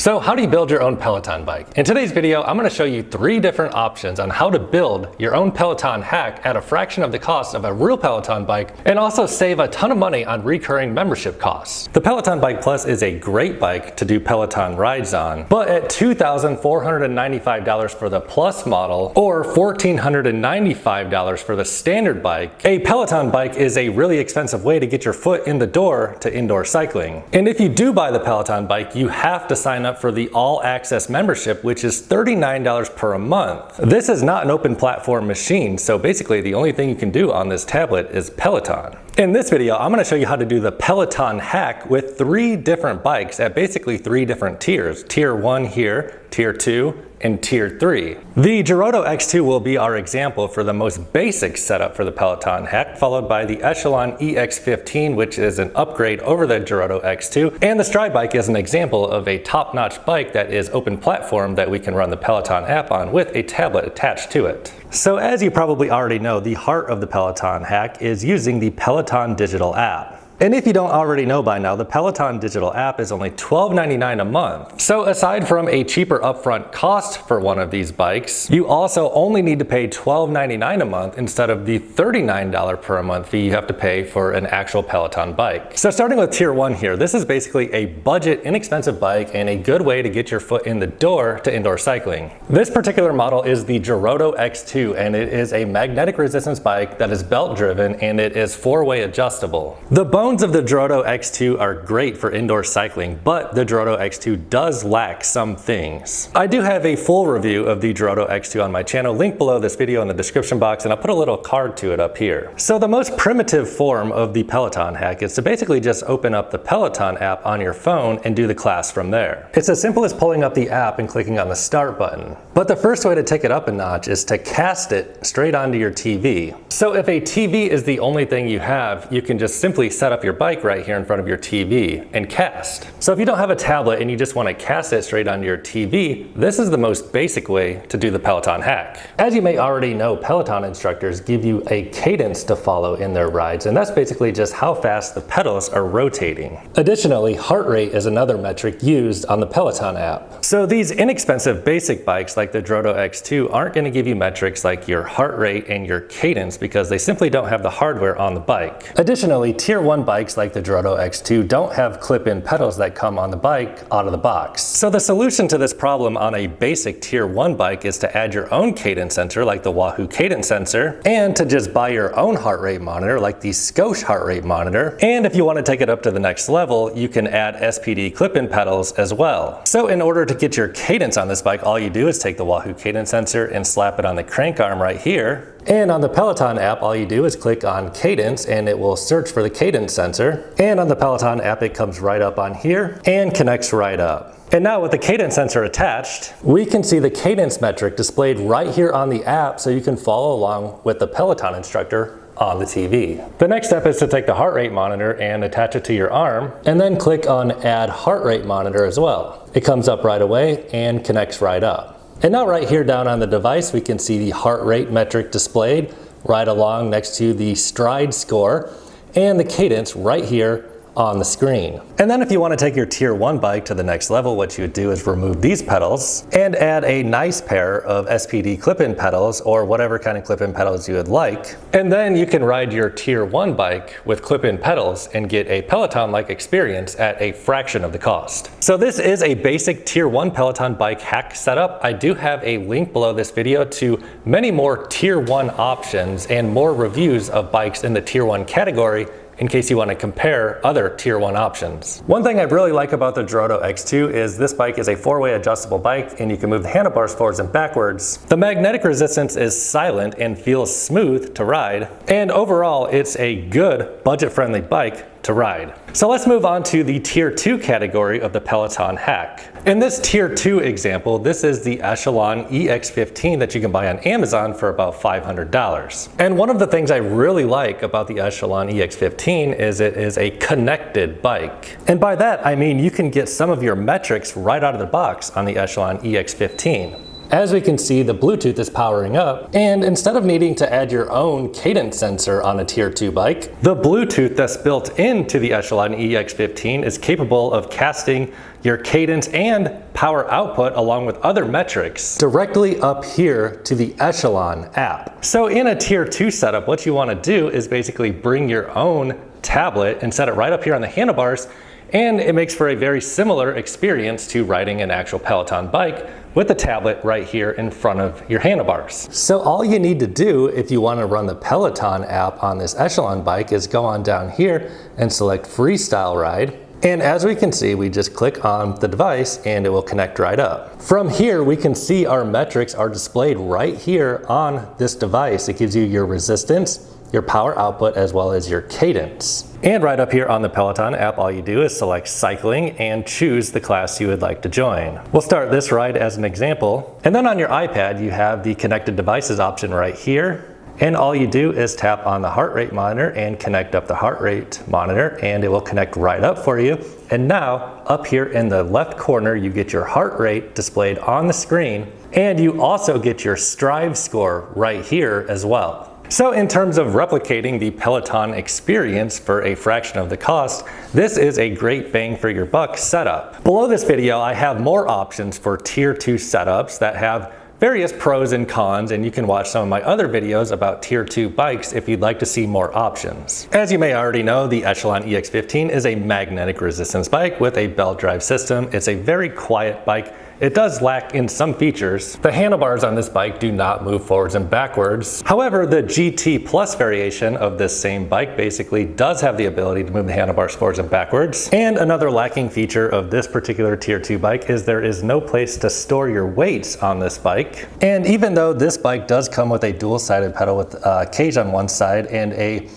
So how do you build your own Peloton bike? In today's video, I'm going to show you 3 different options on how to build your own Peloton hack at a fraction of the cost of a real Peloton bike and also save a ton of money on recurring membership costs. The Peloton Bike Plus is a great bike to do Peloton rides on, but at $2,495 for the Plus model or $1,495 for the standard bike, a Peloton bike is a really expensive way to get your foot in the door to indoor cycling. And if you do buy the Peloton bike, you have to sign up for the All Access membership, which is $39 per month. This is not an open platform machine, so basically the only thing you can do on this tablet is Peloton. In this video, I'm going to show you how to do the Peloton hack with 3 different bikes at basically 3 different tiers. Tier 1 here, Tier 2, and Tier 3. The Girotto X2 will be our example for the most basic setup for the Peloton hack, followed by the Echelon EX15, which is an upgrade over the Girotto X2, and the Stride bike is an example of a top-notch bike that is open platform that we can run the Peloton app on with a tablet attached to it. So as you probably already know, the heart of the Peloton hack is using the Peloton digital app. And if you don't already know by now, the Peloton digital app is only $12.99 a month. So aside from a cheaper upfront cost for one of these bikes, you also only need to pay $12.99 a month instead of the $39 per month fee you have to pay for an actual Peloton bike. So starting with Tier 1 here, this is basically a budget, inexpensive bike and a good way to get your foot in the door to indoor cycling. This particular model is the Girotto X2, and it is a magnetic resistance bike that is belt driven and it is 4-way adjustable. The bones of the Girotto X2 are great for indoor cycling, but the Girotto X2 does lack some things. I do have a full review of the Girotto X2 on my channel, link below this video in the description box, and I'll put a little card to it up here. So the most primitive form of the Peloton hack is to basically just open up the Peloton app on your phone and do the class from there. It's as simple as pulling up the app and clicking on the start button. But the first way to take it up a notch is to cast it straight onto your TV. So if a TV is the only thing you have, you can just simply set up your bike right here in front of your TV and cast. So if you don't have a tablet and you just want to cast it straight onto your TV, this is the most basic way to do the Peloton hack. As you may already know, Peloton instructors give you a cadence to follow in their rides, and that's basically just how fast the pedals are rotating. Additionally, heart rate is another metric used on the Peloton app. So these inexpensive basic bikes like the Girotto X2 aren't going to give you metrics like your heart rate and your cadence because they simply don't have the hardware on the bike. Additionally, Tier 1 bikes like the Girotto X2 don't have clip-in pedals that come on the bike out of the box. So the solution to this problem on a basic Tier 1 bike is to add your own cadence sensor like the Wahoo cadence sensor, and to just buy your own heart rate monitor like the Scosche heart rate monitor. And if you want to take it up to the next level, you can add SPD clip-in pedals as well. So in order to get your cadence on this bike, all you do is take the Wahoo cadence sensor and slap it on the crank arm right here. And on the Peloton app, all you do is click on cadence and it will search for the cadence sensor. And on the Peloton app, it comes right up on here and connects right up. And now with the cadence sensor attached, we can see the cadence metric displayed right here on the app so you can follow along with the Peloton instructor on the TV. The next step is to take the heart rate monitor and attach it to your arm, and then click on Add Heart Rate Monitor as well. It comes up right away and connects right up. And now right here down on the device, we can see the heart rate metric displayed right along next to the stride score and the cadence right here on the screen. And then if you want to take your Tier 1 bike to the next level, what you would do is remove these pedals and add a nice pair of SPD clip-in pedals or whatever kind of clip-in pedals you would like. And then you can ride your Tier 1 bike with clip-in pedals and get a Peloton-like experience at a fraction of the cost. So this is a basic Tier 1 Peloton bike hack setup. I do have a link below this video to many more Tier 1 options and more reviews of bikes in the Tier 1 category in case you want to compare other Tier 1 options. One thing I really like about the Girotto X2 is this bike is a 4-way adjustable bike and you can move the handlebars forwards and backwards. The magnetic resistance is silent and feels smooth to ride. And overall, it's a good budget-friendly bike to ride. So let's move on to the Tier 2 category of the Peloton hack. In this Tier 2 example, this is the Echelon EX15 that you can buy on Amazon for about $500. And one of the things I really like about the Echelon EX15 is it is a connected bike. And by that, I mean you can get some of your metrics right out of the box on the Echelon EX15. As we can see, the Bluetooth is powering up, and instead of needing to add your own cadence sensor on a Tier 2 bike, the Bluetooth that's built into the Echelon EX15 is capable of casting your cadence and power output along with other metrics directly up here to the Echelon app. So in a tier 2 setup, what you want to do is basically bring your own tablet and set it right up here on the handlebars, and it makes for a very similar experience to riding an actual Peloton bike with the tablet right here in front of your handlebars. So all you need to do if you want to run the Peloton app on this Echelon bike is go on down here and select Freestyle Ride. And as we can see, we just click on the device and it will connect right up. From here, we can see our metrics are displayed right here on this device. It gives you your resistance, your power output, as well as your cadence. And right up here on the Peloton app, all you do is select cycling and choose the class you would like to join. We'll start this ride as an example. And then on your iPad, you have the connected devices option right here. And all you do is tap on the heart rate monitor and connect up the heart rate monitor, and it will connect right up for you. And now up here in the left corner, you get your heart rate displayed on the screen, and you also get your Strive score right here as well. So in terms of replicating the Peloton experience for a fraction of the cost, this is a great bang for your buck setup. Below this video, I have more options for tier 2 setups that have various pros and cons, and you can watch some of my other videos about tier 2 bikes if you'd like to see more options. As you may already know, the Echelon EX15 is a magnetic resistance bike with a belt drive system. It's a very quiet bike. It does lack in some features. The handlebars on this bike do not move forwards and backwards. However, the GT Plus variation of this same bike basically does have the ability to move the handlebars forwards and backwards. And another lacking feature of this particular tier 2 bike is there is no place to store your weights on this bike. And even though this bike does come with a dual-sided pedal with a cage on one side and a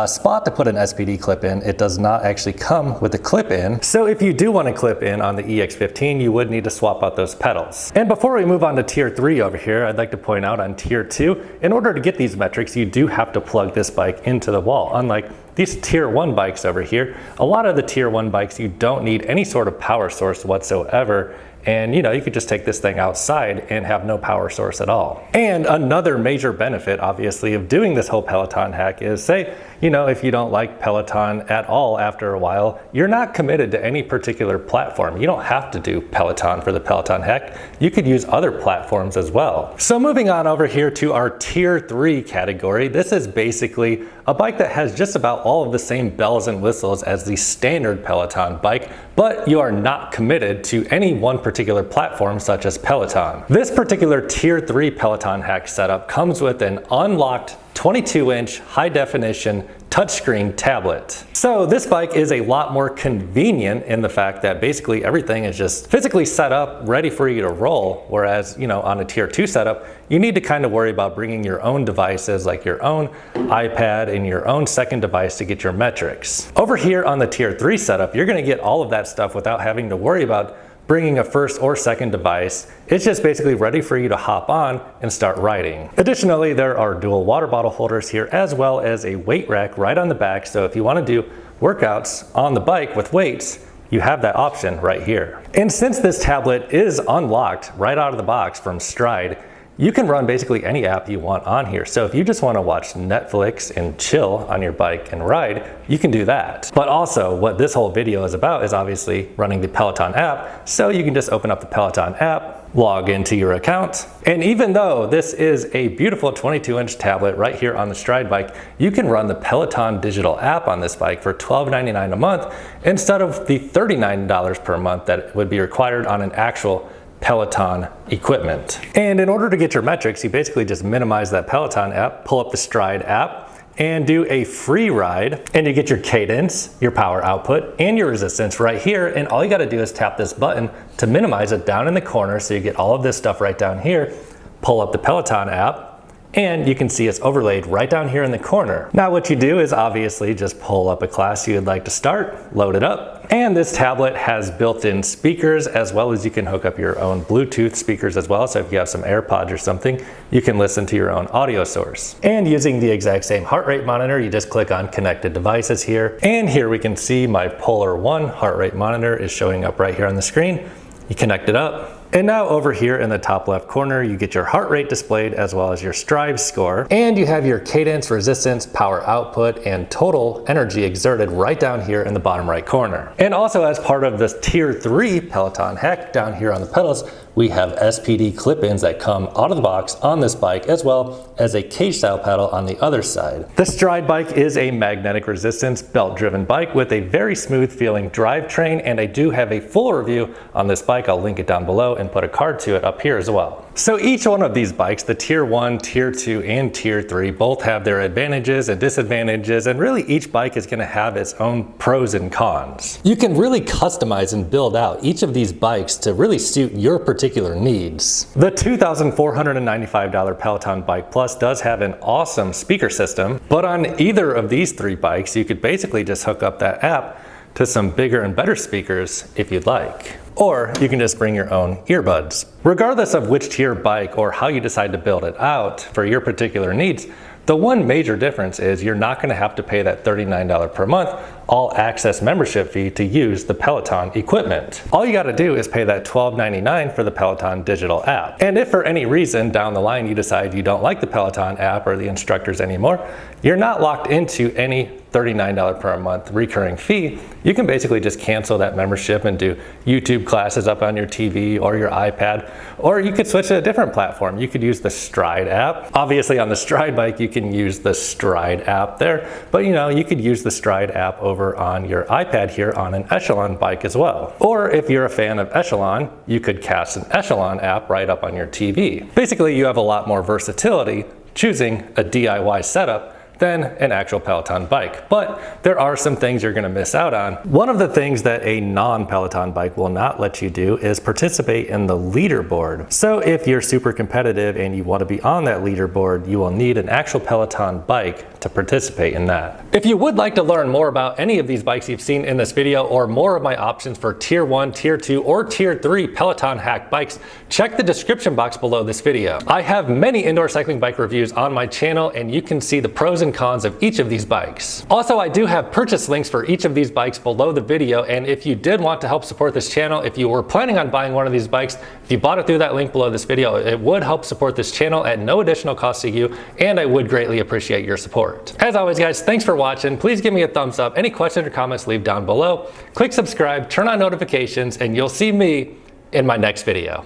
spot to put an SPD clip in, it does not actually come with a clip in. So if you do want to clip in on the EX15, you would need to swap out those pedals. And before we move on to tier 3 over here, I'd like to point out on tier 2, in order to get these metrics, you do have to plug this bike into the wall. Unlike these tier 1 bikes over here, a lot of the tier 1 bikes, you don't need any sort of power source whatsoever. And you know, you could just take this thing outside and have no power source at all. And another major benefit, obviously, of doing this whole Peloton hack is, say, you know, if you don't like Peloton at all after a while, you're not committed to any particular platform. You don't have to do Peloton for the Peloton hack. You could use other platforms as well. So moving on over here to our tier 3 category, this is basically a bike that has just about all of the same bells and whistles as the standard Peloton bike, but you are not committed to any one particular platform such as Peloton. This particular tier 3 Peloton hack setup comes with an unlocked 22-inch high-definition touchscreen tablet. So this bike is a lot more convenient in the fact that basically everything is just physically set up, ready for you to roll, whereas, you know, on a tier 2 setup, you need to kind of worry about bringing your own devices like your own iPad and your own second device to get your metrics. Over here on the tier 3 setup, you're going to get all of that stuff without having to worry about bringing a first or second device. It's just basically ready for you to hop on and start riding. Additionally, there are dual water bottle holders here, as well as a weight rack right on the back. So if you want to do workouts on the bike with weights, you have that option right here. And since this tablet is unlocked right out of the box from Stride, you can run basically any app you want on here. So if you just want to watch Netflix and chill on your bike and ride, you can do that. But also what this whole video is about is obviously running the Peloton app. So you can just open up the Peloton app, log into your account. And even though this is a beautiful 22-inch tablet right here on the Stride bike, you can run the Peloton digital app on this bike for $12.99 a month instead of the $39 per month that would be required on an actual Peloton equipment. And in order to get your metrics, you basically just minimize that Peloton app, pull up the Stride app, and do a free ride, and you get your cadence, your power output, and your resistance right here. And all you gotta do is tap this button to minimize it down in the corner, so you get all of this stuff right down here, pull up the Peloton app, and you can see it's overlaid right down here in the corner. Now what you do is obviously just pull up a class you would like to start, load it up, and this tablet has built-in speakers, as well as you can hook up your own Bluetooth speakers as well. So if you have some AirPods or something, you can listen to your own audio source. And using the exact same heart rate monitor, you just click on connected devices here. And here we can see my Polar 1 heart rate monitor is showing up right here on the screen. You connect it up, And now over here in the top left corner, you get your heart rate displayed as well as your stride score. And you have your cadence, resistance, power output, and total energy exerted right down here in the bottom right corner. And also as part of this tier 3 Peloton hack down here on the pedals, we have SPD clip-ins that come out of the box on this bike, as well as a cage style pedal on the other side. The Stride bike is a magnetic resistance belt driven bike with a very smooth feeling drivetrain, and I do have a full review on this bike. I'll link it down below and put a card to it up here as well. So each one of these bikes, the tier 1, tier 2, and tier 3, both have their advantages and disadvantages, and really each bike is going to have its own pros and cons. You can really customize and build out each of these bikes to really suit your particular needs. The $2,495 Peloton Bike Plus does have an awesome speaker system, but on either of these 3 bikes, you could basically just hook up that app to some bigger and better speakers if you'd like. Or you can just bring your own earbuds. Regardless of which tier bike or how you decide to build it out for your particular needs, the one major difference is you're not going to have to pay that $39 per month all access membership fee to use the Peloton equipment. All you got to do is pay that $12.99 for the Peloton digital app. And if for any reason down the line you decide you don't like the Peloton app or the instructors anymore, you're not locked into any $39 per month recurring fee. You can basically just cancel that membership and do YouTube classes up on your TV or your iPad, or you could switch to a different platform. You could use the Stride app. Obviously on the Stride bike, you can use the Stride app there, but you could use the Stride app over on your iPad here on an Echelon bike as well. Or if you're a fan of Echelon, you could cast an Echelon app right up on your TV. Basically, you have a lot more versatility choosing a DIY setup than an actual Peloton bike. But there are some things you're gonna miss out on. One of the things that a non-Peloton bike will not let you do is participate in the leaderboard. So if you're super competitive and you wanna be on that leaderboard, you will need an actual Peloton bike to participate in that. If you would like to learn more about any of these bikes you've seen in this video, or more of my options for tier 1, tier 2, or tier 3 Peloton hack bikes, check the description box below this video. I have many indoor cycling bike reviews on my channel, and you can see the pros and cons of each of these bikes. Also, I do have purchase links for each of these bikes below the video, and if you did want to help support this channel, if you were planning on buying one of these bikes, if you bought it through that link below this video, it would help support this channel at no additional cost to you, and I would greatly appreciate your support. As always, guys, thanks for watching. Please give me a thumbs up. Any questions or comments, leave down below. Click subscribe, turn on notifications, and you'll see me in my next video.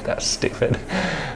That's stupid.